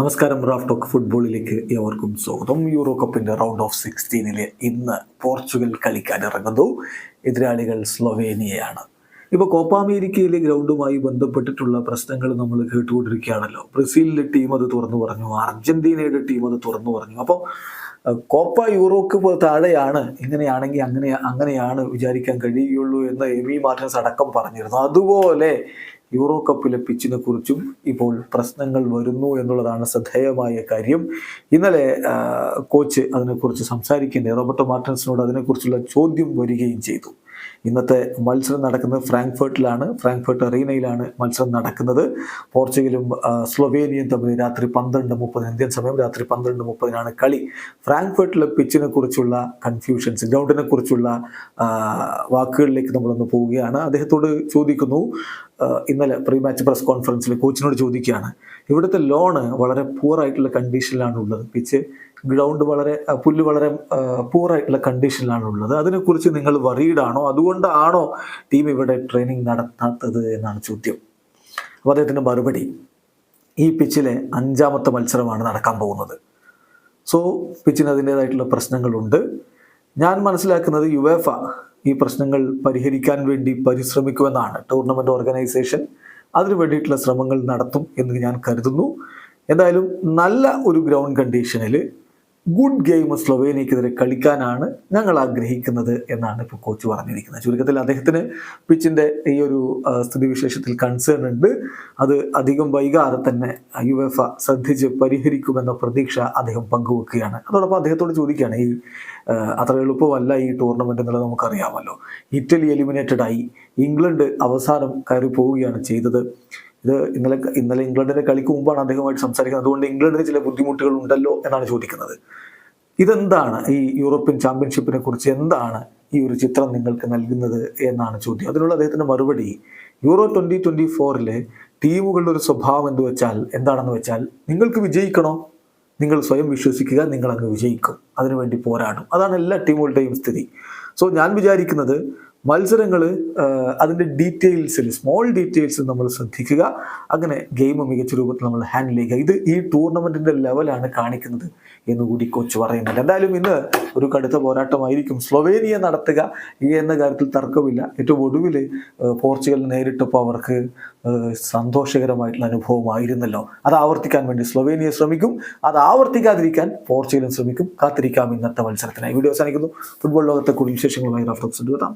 നമസ്കാരം. Raf talk ഫുട്ബോളിലേക്ക് ഏവർക്കും സ്വാഗതം. യൂറോ കപ്പിന്റെ റൗണ്ട് ഓഫ് 16 ഇന്ന് പോർച്ചുഗൽ കളിക്കാൻ ഇറങ്ങുന്നു. എതിരാളികൾ സ്ലൊവേനിയയാണ്. ഇപ്പോൾ കോപ്പ അമേരിക്കയിലെ ഗ്രൗണ്ടുമായി ബന്ധപ്പെട്ടിട്ടുള്ള പ്രശ്നങ്ങൾ നമ്മൾ കേട്ടുകൊണ്ടിരിക്കുകയാണല്ലോ. ബ്രസീലിലെ ടീം അത് തുറന്നു പറഞ്ഞു, അർജന്റീനയുടെ ടീം അത് തുറന്നു പറഞ്ഞു. അപ്പോൾ കോപ്പ യൂറോക്ക് താഴെയാണ്, ഇങ്ങനെയാണെങ്കിൽ അങ്ങനെയാണ് വിചാരിക്കാൻ കഴിയുകയുള്ളൂ എന്ന് എമി മാർട്ടിനസ് അടക്കം പറഞ്ഞിരുന്നു. അതുപോലെ യൂറോ കപ്പിലെ പിച്ചിനെ കുറിച്ചും ഇപ്പോൾ പ്രശ്നങ്ങൾ വരുന്നു എന്നുള്ളതാണ് ശ്രദ്ധേയമായ കാര്യം. ഇന്നലെ കോച്ച് അതിനെക്കുറിച്ച് സംസാരിക്കേണ്ടത് റോബർട്ടോ മാർട്ടിനസിനോട് അതിനെക്കുറിച്ചുള്ള ചോദ്യം വരികയും ചെയ്തു. ഇന്നത്തെ മത്സരം നടക്കുന്നത് ഫ്രാങ്ക്ഫർട്ട് അറീനയിലാണ് മത്സരം നടക്കുന്നത്. പോർച്ചുഗലും സ്ലൊവേനിയയും തമ്മിൽ രാത്രി 12:30 ഇന്ത്യൻ സമയം രാത്രി 12:30 കളി. ഫ്രാങ്ക്ഫർട്ടിലെ പിച്ചിനെ കുറിച്ചുള്ള കൺഫ്യൂഷൻസ്, ഗ്രൗണ്ടിനെ കുറിച്ചുള്ള വാക്കുകളിലേക്ക് നമ്മളൊന്ന് പോവുകയാണ്. അദ്ദേഹത്തോട് ചോദിക്കുന്നു, ഇന്നലെ പ്രീ മാച്ച് പ്രസ് കോൺഫറൻസിൽ കോച്ചിനോട് ചോദിക്കുകയാണ്, ഇവിടുത്തെ ലോണ് വളരെ പൂറായിട്ടുള്ള കണ്ടീഷനിലാണ് ഉള്ളത്, ഗ്രൗണ്ട് പുല്ല് വളരെ പൂറായിട്ടുള്ള കണ്ടീഷനിലാണ് ഉള്ളത്, അതിനെക്കുറിച്ച് നിങ്ങൾ വറീഡാണോ, അതുകൊണ്ടാണോ ടീം ഇവിടെ ട്രെയിനിങ് നടത്താത്തത് എന്നാണ് ചോദ്യം. അപ്പോൾ അദ്ദേഹത്തിൻ്റെ മറുപടി, ഈ പിച്ചിലെ 5ാമത്തെ മത്സരമാണ് നടക്കാൻ പോകുന്നത്. സോ പിച്ചിന് അതിൻ്റേതായിട്ടുള്ള പ്രശ്നങ്ങളുണ്ട്. ഞാൻ മനസ്സിലാക്കുന്നത് യുവേഫ ഈ പ്രശ്നങ്ങൾ പരിഹരിക്കാൻ വേണ്ടി പരിശ്രമിക്കുമെന്നാണ്. ടൂർണമെൻറ്റ് ഓർഗനൈസേഷൻ അതിനു വേണ്ടിയിട്ടുള്ള ശ്രമങ്ങൾ നടത്തും എന്ന് ഞാൻ കരുതുന്നു. എന്തായാലും നല്ല ഒരു ഗ്രൗണ്ട് കണ്ടീഷനിൽ ഗുഡ് ഗെയിം സ്ലൊവേനിയക്കെതിരെ കളിക്കാനാണ് ഞങ്ങൾ ആഗ്രഹിക്കുന്നത് എന്നാണ് ഇപ്പോൾ കോച്ച് പറഞ്ഞിരിക്കുന്നത്. ചുരുക്കത്തിൽ അദ്ദേഹത്തിന് പിച്ചിൻ്റെ ഈ ഒരു സ്ഥിതിവിശേഷത്തിൽ കൺസേൺ ഉണ്ട്. അത് അധികം വൈകാതെ തന്നെ യുവേഫ ശ്രദ്ധിച്ച് പരിഹരിക്കുമെന്ന പ്രതീക്ഷ അദ്ദേഹം പങ്കുവെക്കുകയാണ്. അതോടൊപ്പം അദ്ദേഹത്തോട് ചോദിക്കുകയാണ്, ഈ അത്ര എളുപ്പമല്ല ഈ ടൂർണമെൻ്റ് എന്നുള്ളത് നമുക്കറിയാമല്ലോ. ഇറ്റലി എലിമിനേറ്റഡ് ആയി, ഇംഗ്ലണ്ട് അവസാനം കയറി പോവുകയാണ് ചെയ്തത്. ഇത് ഇന്നലെ ഇംഗ്ലണ്ടിന്റെ കളിക്ക് മുമ്പാണ് അദ്ദേഹമായിട്ട് സംസാരിക്കുന്നത്. അതുകൊണ്ട് ഇംഗ്ലണ്ടിന് ചില ബുദ്ധിമുട്ടുകൾ ഉണ്ടല്ലോ എന്നാണ് ചോദിക്കുന്നത്. ഇതെന്താണ് ഈ യൂറോപ്യൻ ചാമ്പ്യൻഷിപ്പിനെ കുറിച്ച് എന്താണ് ഈ ഒരു ചിത്രം നിങ്ങൾക്ക് നൽകുന്നത് എന്നാണ് ചോദ്യം. അതിനുള്ള അദ്ദേഹത്തിന്റെ മറുപടി, യൂറോ 2024 ടീമുകളുടെ ഒരു സ്വഭാവം എന്താണെന്ന് വെച്ചാൽ നിങ്ങൾക്ക് വിജയിക്കണോ, നിങ്ങൾ സ്വയം വിശ്വസിക്കുക, നിങ്ങൾ അങ്ങ് വിജയിക്കും, അതിനുവേണ്ടി പോരാടും. അതാണ് എല്ലാ ടീമുകളുടെയും സ്ഥിതി. സോ ഞാൻ വിചാരിക്കുന്നത് മത്സരങ്ങൾ അതിൻ്റെ സ്മോൾ ഡീറ്റെയിൽസിൽ നമ്മൾ ശ്രദ്ധിക്കുക, അങ്ങനെ ഗെയിം മികച്ച രൂപത്തിൽ നമ്മൾ ഹാൻഡിൽ ചെയ്യുക. ഇത് ഈ ടൂർണമെൻറ്റിൻ്റെ ലെവലാണ് കാണിക്കുന്നത് എന്നുകൂടി കോച്ച് പറയുന്നുണ്ട്. എന്തായാലും ഇന്ന് ഒരു കടുത്ത പോരാട്ടമായിരിക്കും. സ്ലൊവേനിയ നടത്തുക എന്ന കാര്യത്തിൽ തർക്കമില്ല. ഏറ്റവും ഒടുവിൽ പോർച്ചുഗൽ നേരിട്ടപ്പോൾ അവർക്ക് സന്തോഷകരമായിട്ടുള്ള അനുഭവമായിരുന്നല്ലോ. അത് ആവർത്തിക്കാൻ വേണ്ടി സ്ലൊവേനിയ ശ്രമിക്കും, അത് ആവർത്തിക്കാതിരിക്കാൻ പോർച്ചുഗലും ശ്രമിക്കും. കാത്തിരിക്കാം ഇന്നത്തെ മത്സരത്തിനായി. വീഡിയോ അവസാനിക്കുന്നു. ഫുട്ബോൾ ലോകത്തെ കൂടുതൽ വിശേഷങ്ങളുമായി റാഫ് ടോക്സ് എത്താം.